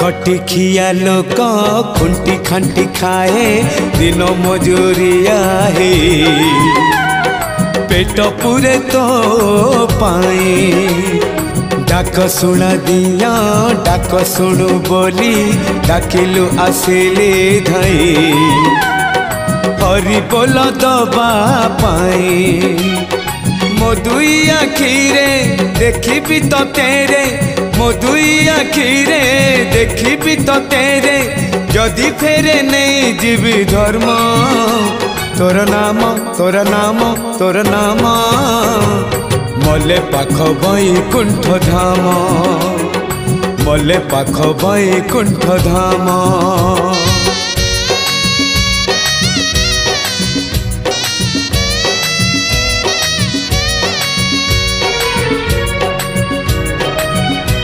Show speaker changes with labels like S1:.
S1: खटी खिया लोक खुंटी खांटी खाए दिन मजूरिया है पेट पूरे तो पाए डाक शुणा दिया डाक शुणु बोली डाकिलु आसिले धाई हरि बोल दबा पाए मो दुई आखिरे देखी तो तेरे मो दुई आखिरे देखी तो तेरे जदि फेरे नहीं जीवी धर्म तोर नाम तोर नाम तोर नाम मले पाख बैकुंठ धाम मले पाख बैकुंठ धाम।